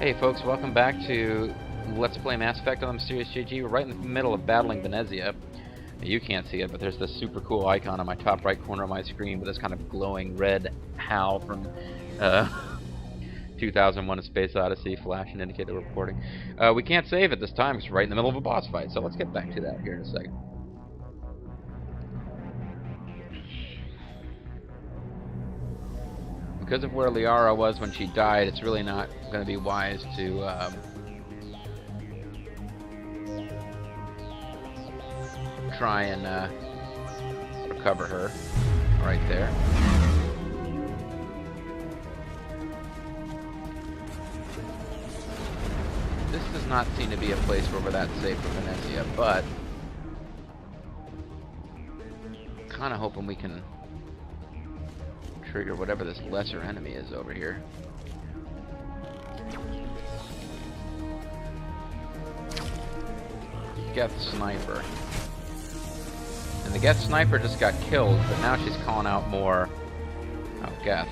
Hey folks, welcome back to Let's Play Mass Effect on the Mysterious JG. We're right in the middle of battling Benezia. You can't see it, but there's this super cool icon on my top right corner of my screen with this kind of glowing red HAL from 2001: A Space Odyssey, flash and indicator reporting. We can't save it this time because we're right in the middle of a boss fight, so let's get back to that here in a second. Because of where Liara was when she died, it's really not going to be wise to try and recover her right there. This does not seem to be a place where we're that safe for Benezia, but kind of hoping we can trigger whatever this lesser enemy is over here. Geth Sniper. And the Geth Sniper just got killed, but now she's calling out more. Oh, Geth.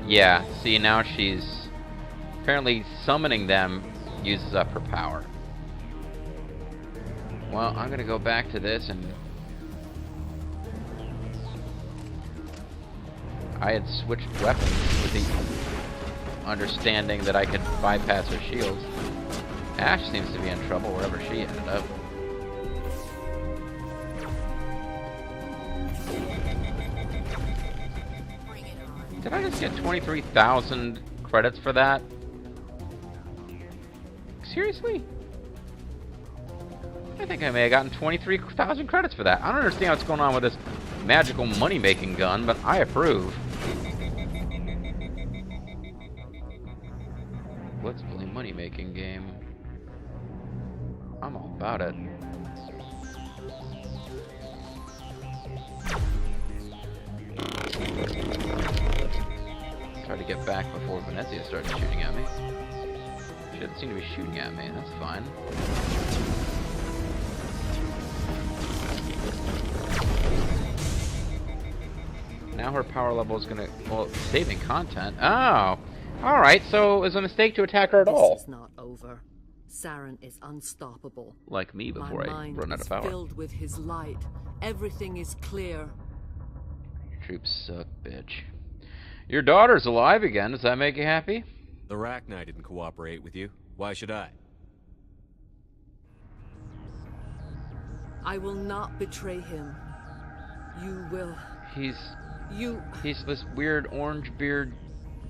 Yeah, see, now she's apparently summoning them uses up her power. Well, I'm gonna go back to this and I had switched weapons with the understanding that I could bypass her shields. Ash seems to be in trouble wherever she ended up. Did I just get 23,000 credits for that? Seriously? I think I may have gotten 23,000 credits for that. I don't understand what's going on with this magical money-making gun, but I approve. Let's play money-making game. I'm all about it. Try to get back before Benezia starts shooting at me. She doesn't seem to be shooting at me, that's fine. Now her power level is gonna, well, saving content. Oh! Alright, so it was a mistake to attack her at all. This is not over. Saren is unstoppable. Like me before I run out of power. My mind is filled with his light. Everything is clear. Troops suck, bitch. Your daughter's alive again. Does that make you happy? The Rachni didn't cooperate with you. Why should I? I will not betray him. You will. He's this weird orange beard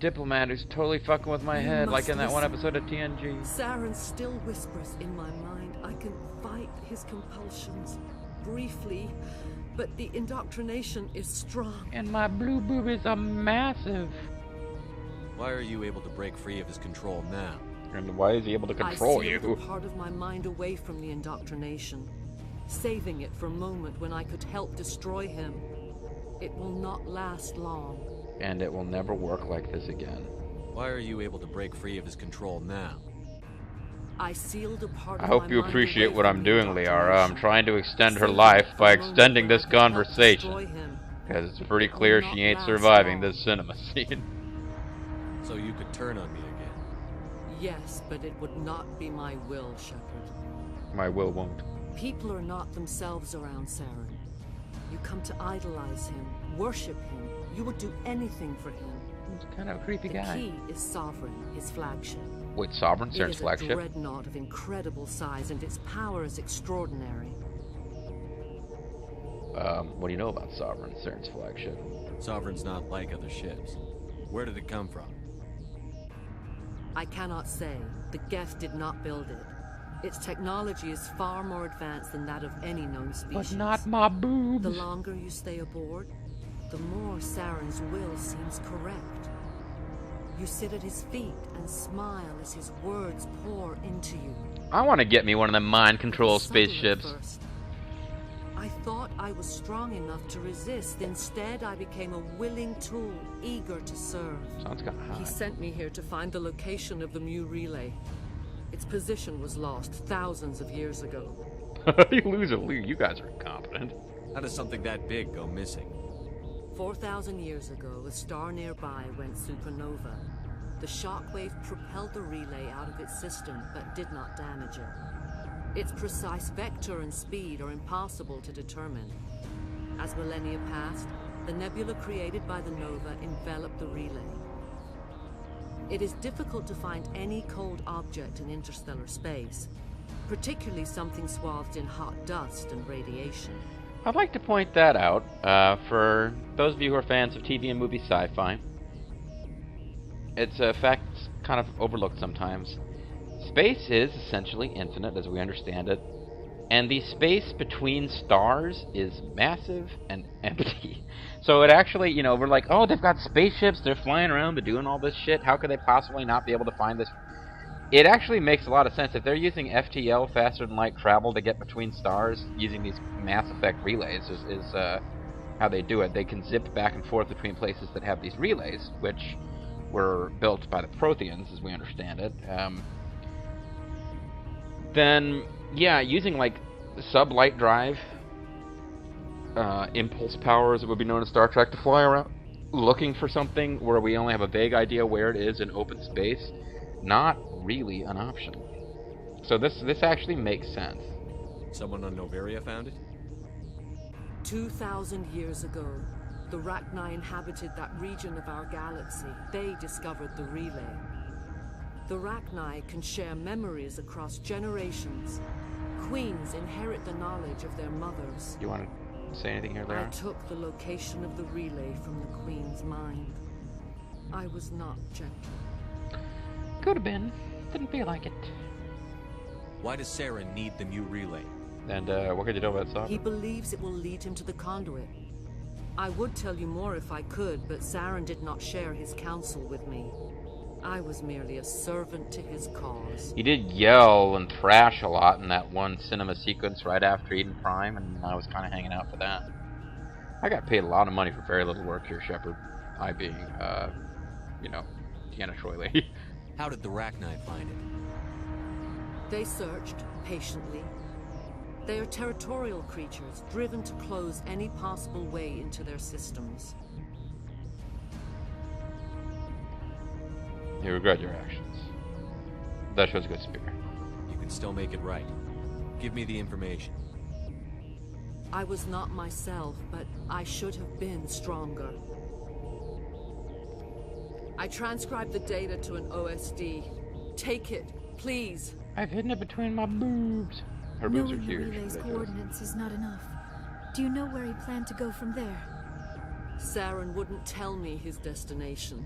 diplomat who's totally fucking with my head, like in that one episode of TNG. Saren still whispers in my mind. I can fight his compulsions briefly, but the indoctrination is strong. And my blue boobies are massive. Why are you able to break free of his control now? And why is he able to control I sealed you? a part of my mind away from the indoctrination, saving it for a moment when I could help destroy him. It will not last long. And it will never work like this again. Why are you able to break free of his control now? I sealed a part of I hope my you mind appreciate away what from I'm the doing, Liara. I'm indoctrination. trying to extend her Saving life it for by a moment extending when this I could help destroy conversation. him. Because it's It pretty will clear not she ain't last surviving long. this cinema scene. So you could turn on me again. Yes, but it would not be my will, Shepard. My will won't. People are not themselves around Saren. You come to idolize him, worship him. You would do anything for him. He's kind of a creepy The guy. key is Sovereign, his flagship. Wait, Sovereign? It Saren's is a flagship? dreadnought of incredible size, and its power is extraordinary. What do you know about Sovereign, Saren's flagship? Sovereign's not like other ships. Where did it come from? I cannot say. The Geth did not build it. Its technology is far more advanced than that of any known species. But not my boobs. The longer you stay aboard, the more Saren's will seems correct. You sit at his feet and smile as his words pour into you. I want to get me one of them mind control Subtle at spaceships. first. I thought I was strong enough to resist. Instead, I became a willing tool, eager to serve. Sounds kind of He hot. sent me here to find the location of the Mu relay. Its position was lost thousands of years ago. You lose a lead. You guys are incompetent. How does something that big go missing? 4,000 years ago, a star nearby went supernova. The shockwave propelled the relay out of its system, but did not damage it. Its precise vector and speed are impossible to determine. As millennia passed, the nebula created by the nova enveloped the relay. It is difficult to find any cold object in interstellar space, particularly something swathed in hot dust and radiation. I'd like to point that out for those of you who are fans of TV and movie sci-fi. It's a fact that's kind of overlooked sometimes. Space is essentially infinite as we understand it, and the space between stars is massive and empty. So it actually, you know, we're like, oh, they've got spaceships, they're flying around, they're doing all this shit, how could they possibly not be able to find this? It actually makes a lot of sense. If they're using FTL, faster than light travel, to get between stars, using these mass effect relays is how they do it. They can zip back and forth between places that have these relays, which were built by the Protheans, as we understand it. Then, yeah, using like sublight drive, impulse power, as it would be known in Star Trek, to fly around looking for something where we only have a vague idea where it is in open space, not really an option. So this actually makes sense. Someone on Noveria found it? 2,000 years ago, the Rachni inhabited that region of our galaxy. They discovered the relay. The Rachni can share memories across generations. Queens inherit the knowledge of their mothers. You want to say anything here, Lara? I took the location of the relay from the Queen's mind. I was not gentle. Could have been. Didn't feel like it. Why does Saren need the new relay? And what could you do about Sovereign? He believes it will lead him to the conduit. I would tell you more if I could, but Saren did not share his counsel with me. I was merely a servant to his cause. He did yell and thrash a lot in that one cinema sequence right after Eden Prime, and I was kind of hanging out for that. I got paid a lot of money for very little work here, Shepard. I being, you know, Deanna Troi lady. How did the Rachni find it? They searched patiently. They are territorial creatures, driven to close any possible way into their systems. You regret your actions. That shows a good spirit. You can still make it right. Give me the information. I was not myself, but I should have been stronger. I transcribed the data to an OSD. Take it, please. I've hidden it between my boobs. Her boobs are Knowing the huge. relay's Ridiculous. coordinates is not enough. Do you know where he planned to go from there? Saren wouldn't tell me his destination.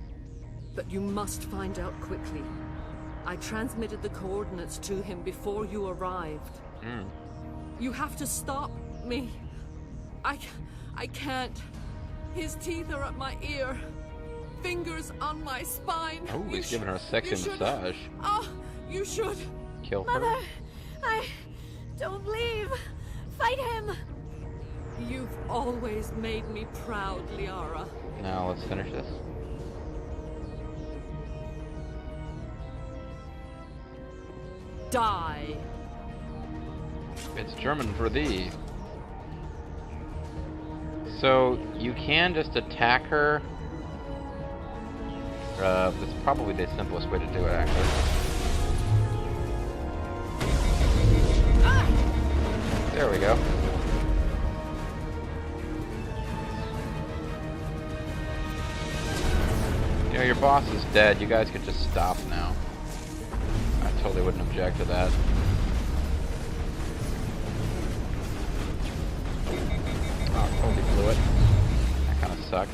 But you must find out quickly. I transmitted the coordinates to him before you arrived. You have to stop me. I can't. His teeth are at my ear. Fingers on my spine. Oh, he's giving her a sexy massage. Oh, you should. Kill her. Mother! Don't leave! Fight him! You've always made me proud, Liara. Now let's finish this. Die. It's German for thee. So you can just attack her. That's probably the simplest way to do it, actually. There we go. You know, your boss is dead. You guys could just stop now. I totally wouldn't object to that. Oh, totally blew it. That kind of sucked.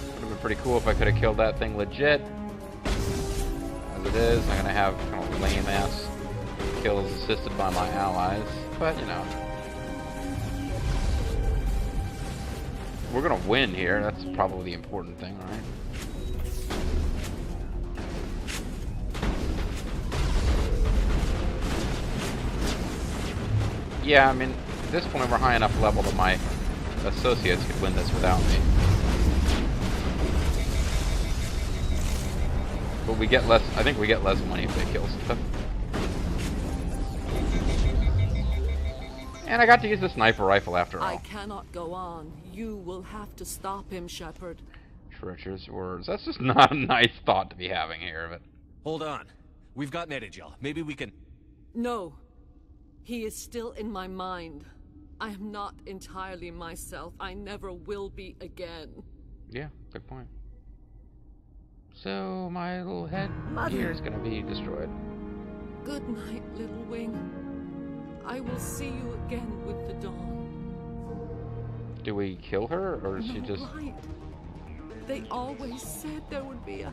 Would have been pretty cool if I could have killed that thing legit. As it is, I'm gonna have kind of lame-ass kills assisted by my allies. But, you know. We're gonna win here. That's probably the important thing, right? Yeah, I mean, at this point we're high enough level that my associates could win this without me. But we get less, I think we get less money if they kill stuff. And I got to use the sniper rifle after I all. cannot go on. You will have to stop him, Shepard. Treacherous words. That's just not a nice thought to be having here, but... Hold on. We've got Benezia. Maybe we can... No. He is still in my mind. I am not entirely myself. I never will be again. Yeah, good point. So, my little head Mother. here is gonna be destroyed. Good night, little wing. I will see you again with the dawn. Do we kill her, or is she just... Right. They always said there would be a...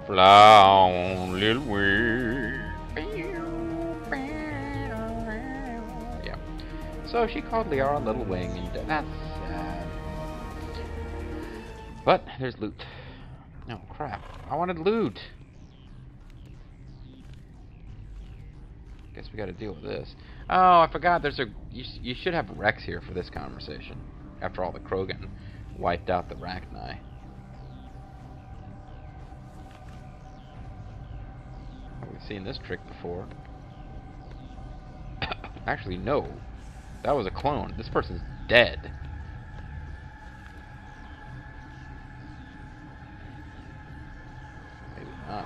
Fly on, little wing. Yeah. So she called Liara Little Wing, and that's sad. But there's loot. No, crap. I wanted loot. Guess we gotta deal with this. Oh, I forgot there's a... You should have Rex here for this conversation. After all, the Krogan wiped out the Rachni. We've seen this trick before. Actually, no. That was a clone. This person's dead. Maybe not.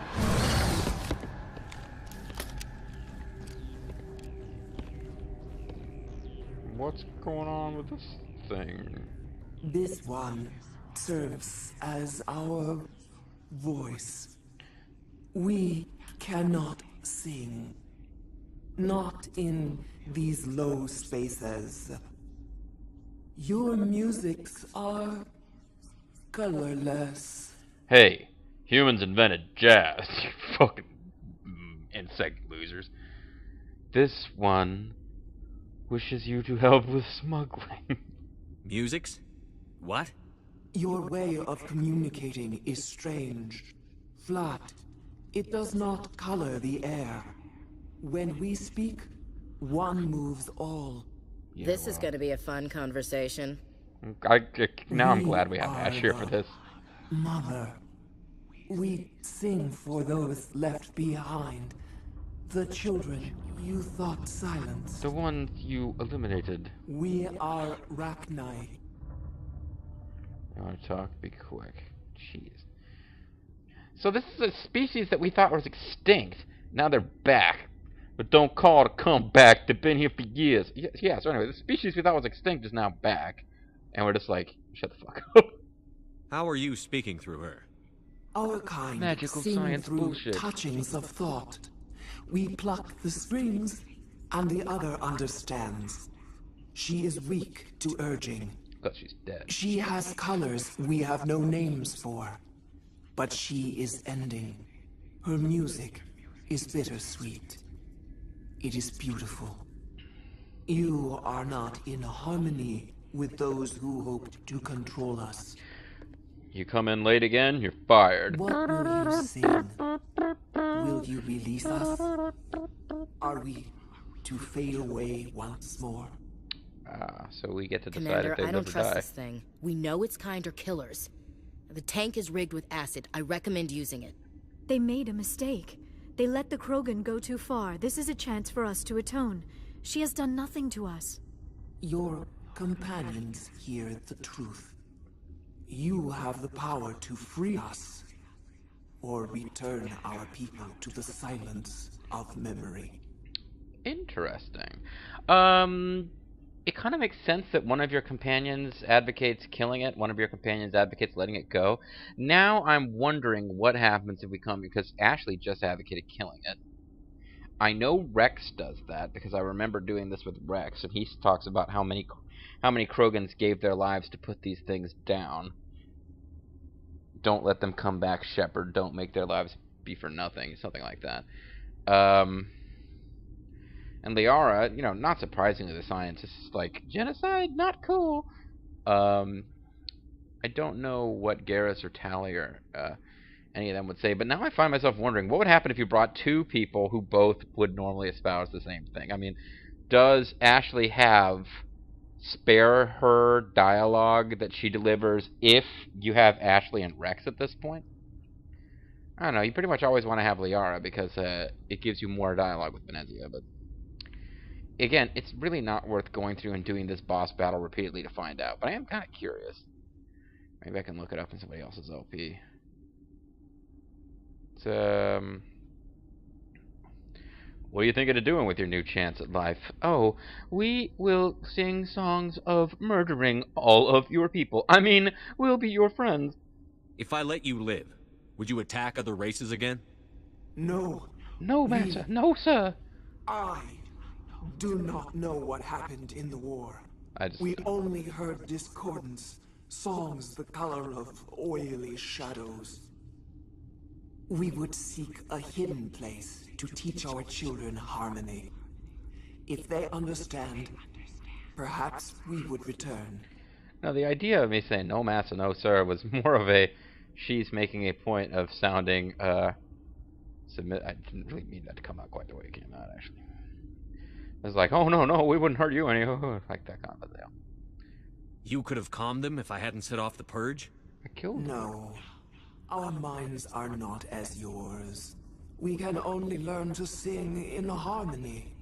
What's going on with this thing? This one serves as our voice. We cannot sing. Not in these low spaces. Your musics are colorless. Hey, humans invented jazz, you fucking insect losers. This one wishes you to help with smuggling. Musics? What? Your way of communicating is strange. Flat. It does not color the air. When we speak, one moves all. Yeah, This is going to be a fun conversation. Now I'm glad we have Ash here for this. Mother, we sing for those left behind. The children you thought silenced. The ones you eliminated. We are Rachni. You want to talk? Be quick. Jeez. So this is a species that we thought was extinct. Now they're back. But don't call to come back. They've been here for years. Yeah, so anyway, the species we thought was extinct is now back. And we're just like, shut the fuck up. How are you speaking through her? Our kind Magical sing science through bullshit. touchings of thought. We pluck the strings, and the other understands. She is weak to urging. Because she's dead. She has colors we have no names for. But she is ending. Her music is bittersweet. It is beautiful. You are not in harmony with those who hoped to control us. You come in late again, you're fired. What will you sing? Will you release us? Are we to fade away once more? So we get to decide Commander, if they I don't live or trust die. this thing. We know its kind are killers. The tank is rigged with acid. I recommend using it. They made a mistake. They let the Krogan go too far. This is a chance for us to atone. She has done nothing to us. Your companions hear the truth. You have the power to free us, or return our people to the silence of memory. Interesting. It kind of makes sense that one of your companions advocates killing it, one of your companions advocates letting it go. Now I'm wondering what happens if we come, because Ashley just advocated killing it. I know Rex does that, because I remember doing this with Rex, and he talks about how many Krogans gave their lives to put these things down. Don't let them come back, Shepard. Don't make their lives be for nothing. Something like that. And Liara, you know, not surprisingly, the scientist is like, genocide? Not cool. I don't know what Garrus or Tali or any of them would say, but now I find myself wondering, what would happen if you brought two people who both would normally espouse the same thing? I mean, does Ashley have spare her dialogue that she delivers if you have Ashley and Rex at this point? I don't know, you pretty much always want to have Liara because it gives you more dialogue with Benezia, but again, it's really not worth going through and doing this boss battle repeatedly to find out, but I am kind of curious. Maybe I can look it up in somebody else's LP. It's, what are you thinking of doing with your new chance at life? Oh, we will sing songs of murdering all of your people. I mean, we'll be your friends. If I let you live, would you attack other races again? No. No, master. No, sir. I do not know what happened in the war. We only heard discordance, songs the color of oily shadows. We would seek a hidden place to teach our children harmony. If they understand, perhaps we would return. Now, the idea of me saying no, master, no, sir, was more of a she's making a point of sounding submit. I didn't really mean that to come out quite the way it came out, actually. It was like, oh, no, we wouldn't hurt you any, like that kind of deal. You could have calmed them if I hadn't set off the purge? I killed them. No. Our minds are not as yours. We can only learn to sing in harmony.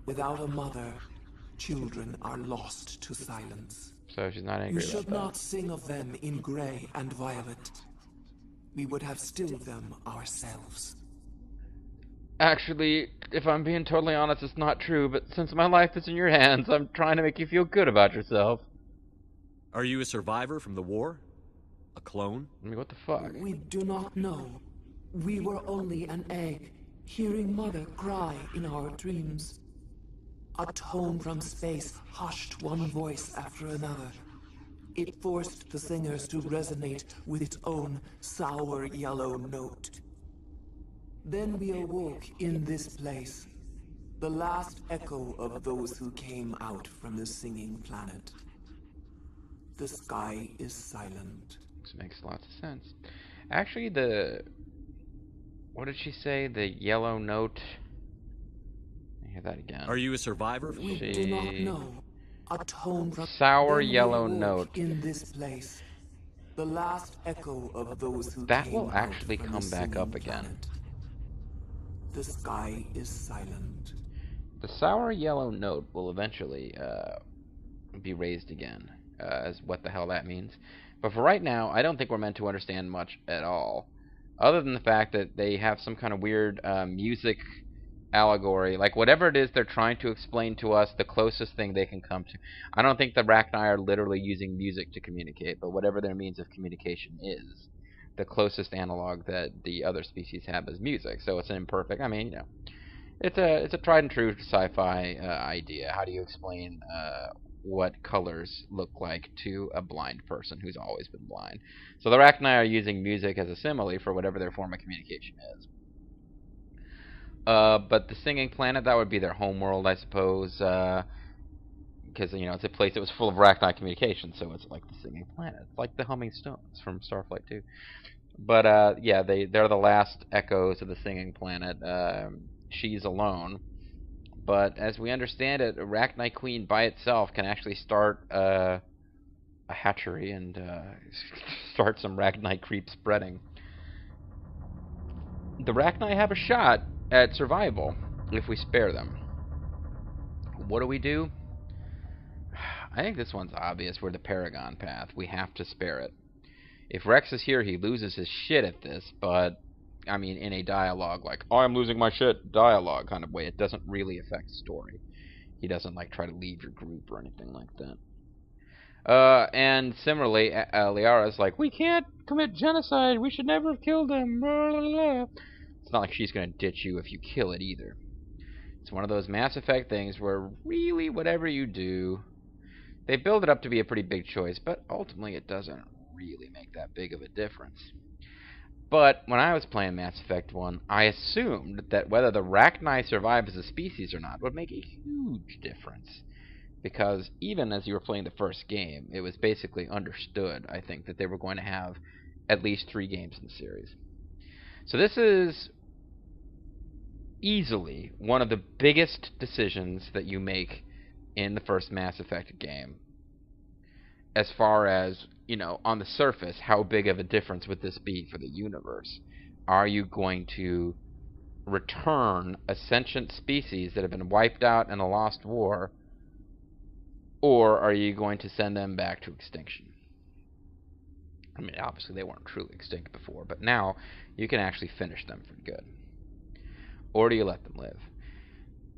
Without a mother, children are lost to silence. So she's not angry You about should that. not sing of them in gray and violet. We would have stilled them ourselves. Actually, if I'm being totally honest, it's not true, but since my life is in your hands, I'm trying to make you feel good about yourself. Are you a survivor from the war? A clone? I mean, what the fuck? We do not know. We were only an egg, hearing Mother cry in our dreams. A tone from space hushed one voice after another. It forced the singers to resonate with its own sour yellow note. Then we awoke in this place, the last echo of those who came out from the singing planet. The sky is silent. This makes lots of sense. Actually, what did she say? The yellow note? I hear that again. Are you a survivor? We do not know. A tone from sour then we yellow awoke note. in this place, the last echo of those who That came will out actually from come the back up singing again. planet. The sky is silent. The sour yellow note will eventually be raised again, as what the hell that means. But for right now, I don't think we're meant to understand much at all, other than the fact that they have some kind of weird music allegory, like whatever it is they're trying to explain to us, the closest thing they can come to. I don't think the Rachni are literally using music to communicate, but whatever their means of communication is, the closest analog that the other species have is music. So it's an imperfect. I mean, you know, it's a tried and true sci-fi idea. How do you explain what colors look like to a blind person who's always been blind? So the Rachni are using music as a simile for whatever their form of communication is. But the singing planet, that would be their homeworld, I suppose, because, you know, it's a place that was full of Rachni communication, so it's like the singing planet. It's like the humming stones from Starflight 2. But, yeah, they're the last echoes of the singing planet. She's alone. But as we understand it, Rachni Queen by itself can actually start a hatchery and start some Rachni creep spreading. The Rachni have a shot at survival if we spare them. What do? I think this one's obvious. We're the Paragon path. We have to spare it. If Rex is here, he loses his shit at this, but I mean, in a dialogue, like, oh, I'm losing my shit dialogue kind of way. It doesn't really affect the story. He doesn't, like, try to leave your group or anything like that. And similarly, Liara's like, we can't commit genocide. We should never have killed him. Blah, blah, blah. It's not like she's going to ditch you if you kill it either. It's one of those Mass Effect things where really whatever you do, they build it up to be a pretty big choice, but ultimately it doesn't really make that big of a difference. But when I was playing Mass Effect 1, I assumed that whether the Rachni survive as a species or not would make a huge difference. Because even as you were playing the first game, it was basically understood, I think, that they were going to have at least 3 games in the series. So this is easily one of the biggest decisions that you make in the first Mass Effect game. As far as, you know, on the surface, how big of a difference would this be for the universe? are you going to return a sentient species that have been wiped out in a lost war, or are you going to send them back to extinction? I mean, obviously they weren't truly extinct before, but now you can actually finish them for good. Or do you let them live?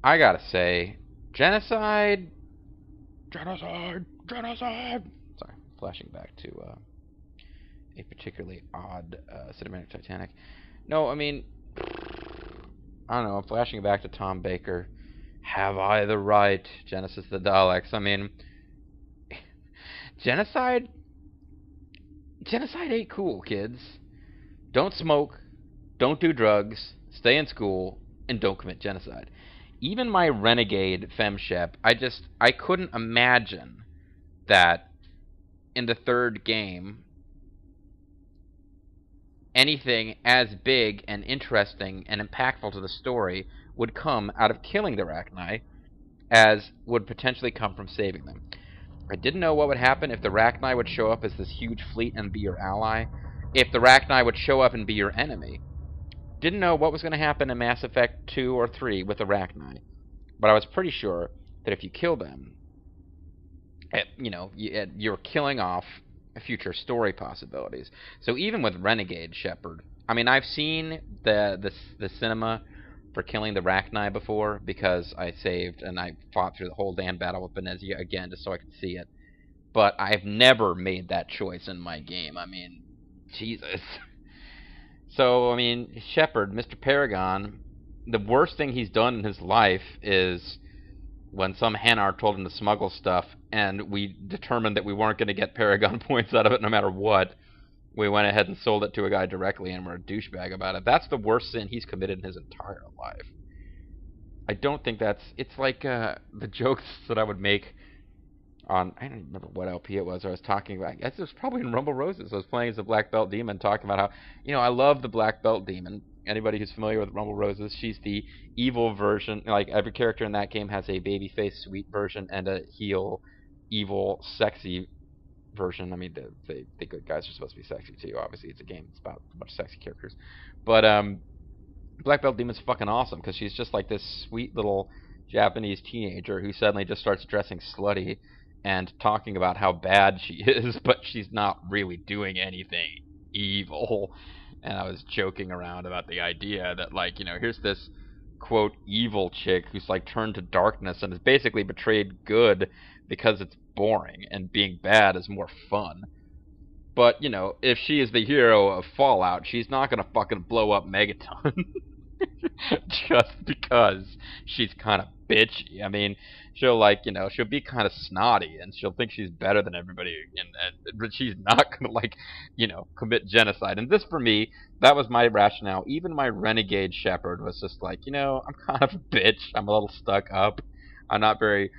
I gotta say, genocide. Sorry, flashing back to a particularly odd cinematic Titanic. No, I mean, I don't know, flashing back to Tom Baker. Have I the right? Genesis of the Daleks. I mean, genocide ain't cool, kids. Don't smoke, don't do drugs, stay in school, and don't commit genocide. Even my renegade femshep, I couldn't imagine that in the third game anything as big and interesting and impactful to the story would come out of killing the Rachni as would potentially come from saving them. I didn't know what would happen if the Rachni would show up as this huge fleet and be your ally, if the Rachni would show up and be your enemy. Didn't know what was going to happen in Mass Effect 2 or 3 with the Rachni, but I was pretty sure that if you kill them, you're killing off future story possibilities. So even with Renegade Shepard, I mean, I've seen the cinema for killing the Rachni before, because I saved and I fought through the whole damn battle with Benezia again just so I could see it. But I've never made that choice in my game. I mean, Jesus. So, I mean, Shepard, Mr. Paragon, the worst thing he's done in his life is when some Hanar told him to smuggle stuff, and we determined that we weren't going to get Paragon points out of it no matter what. We went ahead and sold it to a guy directly, and we're a douchebag about it. That's the worst sin he's committed in his entire life. I don't think that's... It's like the jokes that I would make on... I don't remember what LP it was I was talking about. I guess it was probably in Rumble Roses. I was playing as a Black Belt Demon, talking about how, I love the Black Belt Demon. Anybody who's familiar with Rumble Roses, she's the evil version. Like, every character in that game has a babyface sweet version and a heel, evil, sexy version. I mean, the good guys are supposed to be sexy too. Obviously, it's a game. It's about a bunch of sexy characters. But Black Belt Demon's fucking awesome because she's just like this sweet little Japanese teenager who suddenly just starts dressing slutty and talking about how bad she is, but she's not really doing anything evil. And I was joking around about the idea that, like, here's this quote evil chick who's like turned to darkness and has basically betrayed good because it's boring and being bad is more fun. But, if she is the hero of Fallout, she's not gonna fucking blow up Megaton just because she's kind of bitchy. I mean, she'll she'll be kind of snotty and she'll think she's better than everybody, but she's not gonna commit genocide. And this, for me, that was my rationale. Even my Renegade Shepard was just like, I'm kind of a bitch. I'm a little stuck up. I'm not very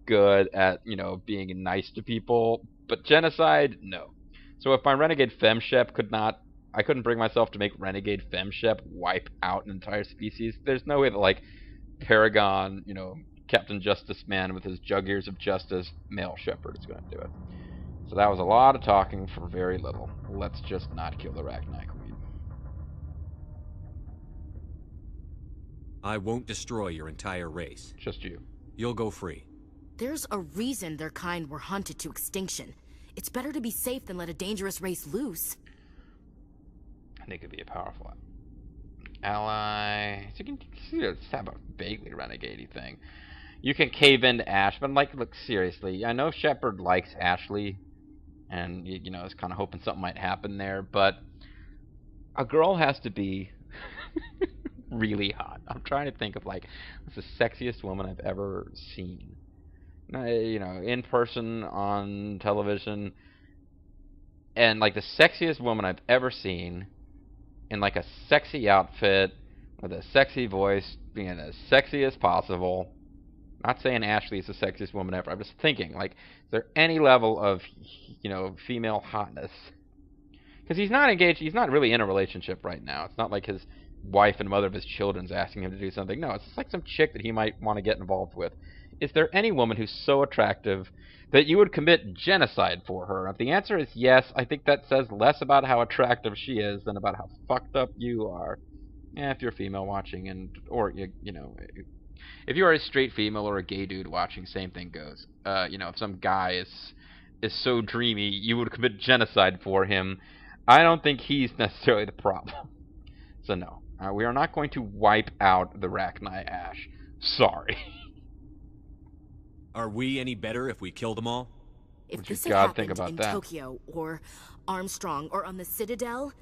good at, being nice to people. But genocide, no. So if my Renegade Femshep I couldn't bring myself to make Renegade Femshep wipe out an entire species. There's no way that, Paragon, Captain Justice Man with his jug ears of justice, male Shepard is going to do it. So that was a lot of talking for very little. Let's just not kill the Rachni Queen. I won't destroy your entire race. Just you. You'll go free. There's a reason their kind were hunted to extinction. It's better to be safe than let a dangerous race loose. I think it'd be a powerful ally. So you can just have a vaguely renegade-y thing. You can cave into Ash, but look, seriously, I know Shepard likes Ashley, and is kind of hoping something might happen there, but a girl has to be really hot. I'm trying to think of what's the sexiest woman I've ever seen. In person, on television, and the sexiest woman I've ever seen in a sexy outfit with a sexy voice, being as sexy as possible. Not saying Ashley is the sexiest woman ever. I'm just thinking, is there any level of, female hotness? Because he's not engaged. He's not really in a relationship right now. It's not like his wife and mother of his children's asking him to do something. No, it's just some chick that he might want to get involved with. Is there any woman who's so attractive that you would commit genocide for her? If the answer is yes, I think that says less about how attractive she is than about how fucked up you are. Yeah, if you're female watching, or you know, if you are a straight female or a gay dude watching, same thing goes. You know, if some guy is so dreamy, you would commit genocide for him. I don't think he's necessarily the problem. So no, we are not going to wipe out the Rachni, Ash. Sorry. Are we any better if we kill them all? If Would you this had God think happened about in that? Tokyo, or Armstrong, or on the Citadel,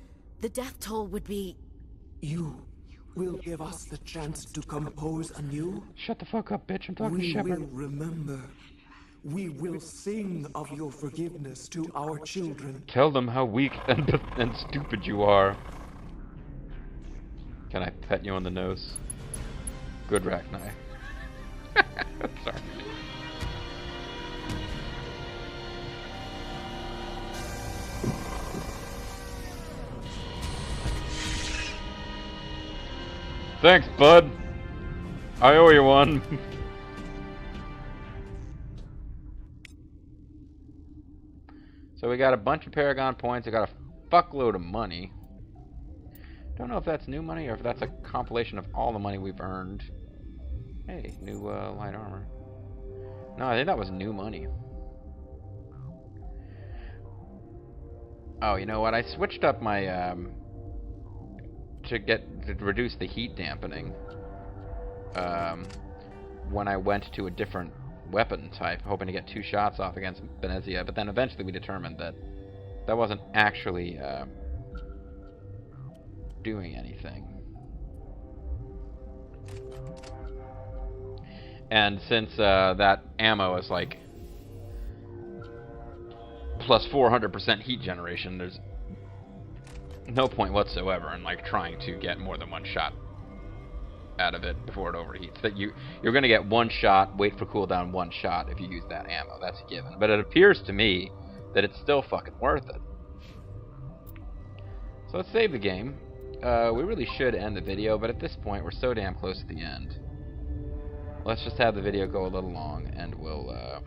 the death toll would be... You will give us the chance to compose anew. Shut the fuck up, bitch. I'm talking to We Shepard. will remember. We will sing of your forgiveness to our children. Tell them how weak and stupid you are. Can I pet you on the nose? Good, Rachni. Sorry. Thanks, bud. I owe you one. So we got a bunch of Paragon points. I got a fuckload of money. Don't know if that's new money or if that's a compilation of all the money we've earned. Hey, new light armor. No, I think that was new money. Oh, you know what? I switched up my to reduce the heat dampening when I went to a different weapon type, hoping to get 2 shots off against Benezia, but then eventually we determined that that wasn't actually doing anything. And since that ammo is like plus 400% heat generation, there's no point whatsoever in like trying to get more than 1 shot out of it before it overheats. That you're going to get 1 shot, wait for cooldown 1 shot if you use that ammo. That's a given. But it appears to me that it's still fucking worth it. So let's save the game. We really should end the video, but at this point we're so damn close to the end. Let's just have the video go a little long, and we'll,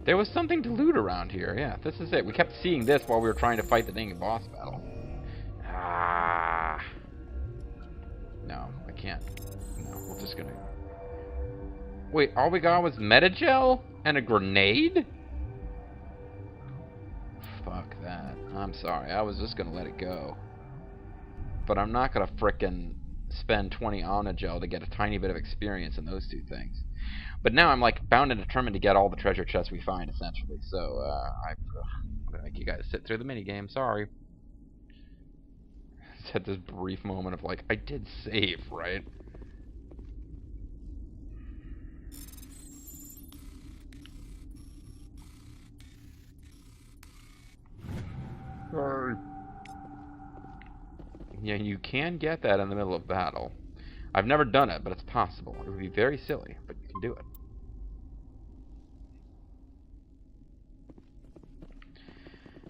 There was something to loot around here, yeah, this is it. We kept seeing this while we were trying to fight the dang boss battle. Ah. No, I can't. No, we're just gonna... Wait, all we got was Metagel? And a grenade? Fuck that. I'm sorry, I was just gonna let it go. But I'm not gonna frickin' spend 20 Onagel to get a tiny bit of experience in those 2 things. But now I'm like bound and determined to get all the treasure chests we find, essentially. So I'm gonna make you guys sit through the minigame. Sorry. Just had this brief moment of like, I did save, right? Sorry. Yeah, you can get that in the middle of battle. I've never done it, but it's possible. It would be very silly, but you can do it.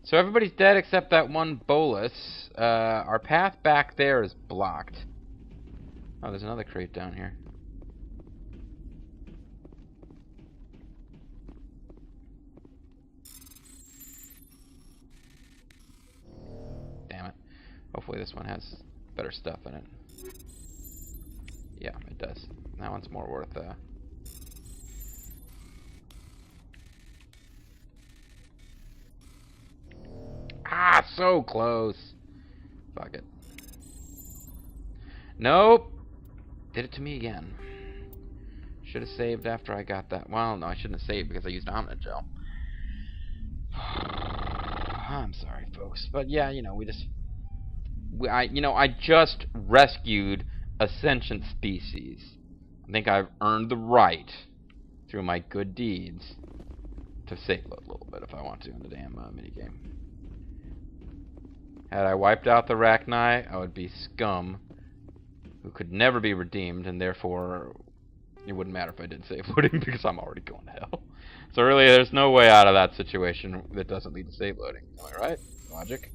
So everybody's dead except that one bolus. Our path back there is blocked. Oh, there's another crate down here. Damn it. Hopefully this one has better stuff in it. Yeah, it does. That one's more worth Ah, so close. Fuck it. Nope. Did it to me again. Should have saved after I got that. Well, no, I shouldn't have saved because I used Omnigel. I'm sorry, folks. But yeah, you know, I just rescued a sentient species. I think I've earned the right through my good deeds to save load a little bit if I want to in the damn minigame. Had I wiped out the Rachni, I would be scum who could never be redeemed, and therefore it wouldn't matter if I did save loading because I'm already going to hell. So really, there's no way out of that situation that doesn't lead to save loading. Am I right? Logic.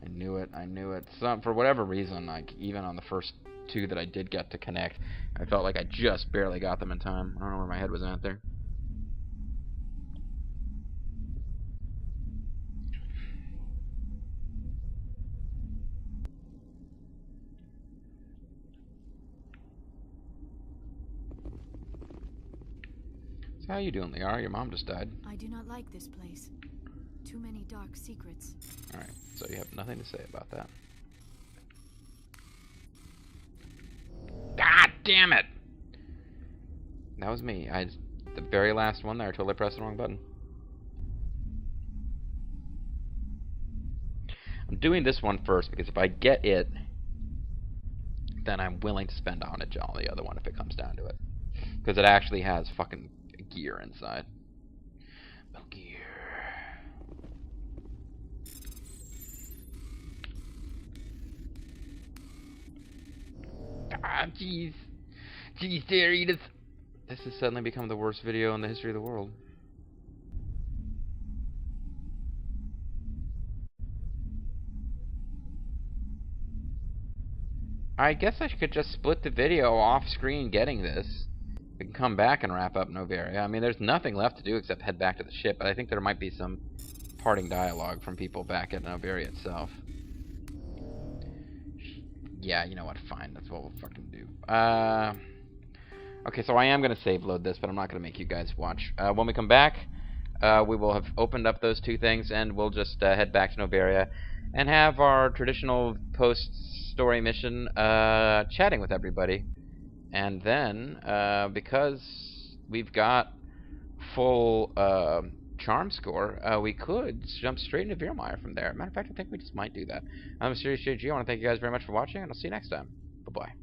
I knew it. For whatever reason, like even on the first two that I did get to connect. I felt like I just barely got them in time. I don't know where my head was at there. So how you doing, Liara? Your mom just died. I do not like this place. Too many dark secrets. Alright, so you have nothing to say about that. God damn it! That was me. The very last one there, I totally pressed the wrong button. I'm doing this one first because if I get it, then I'm willing to spend on it on the other one if it comes down to it. Because it actually has fucking gear inside. Oh, gear. Ah, jeez. Jeez, Darius. This has suddenly become the worst video in the history of the world. I guess I could just split the video off screen getting this. We can come back and wrap up Noveria. I mean, there's nothing left to do except head back to the ship, but I think there might be some parting dialogue from people back at Noveria itself. Yeah, you know what? Fine. That's what we'll fucking do. Okay, so I am going to save load this, but I'm not going to make you guys watch. When we come back, we will have opened up those two things, and we'll just head back to Noveria and have our traditional post-story mission chatting with everybody. And then, because we've got full charm score, we could jump straight into Virmire from there. Matter of fact, I think we just might do that. I'm Mysterious JG. I want to thank you guys very much for watching, and I'll see you next time. Bye-bye.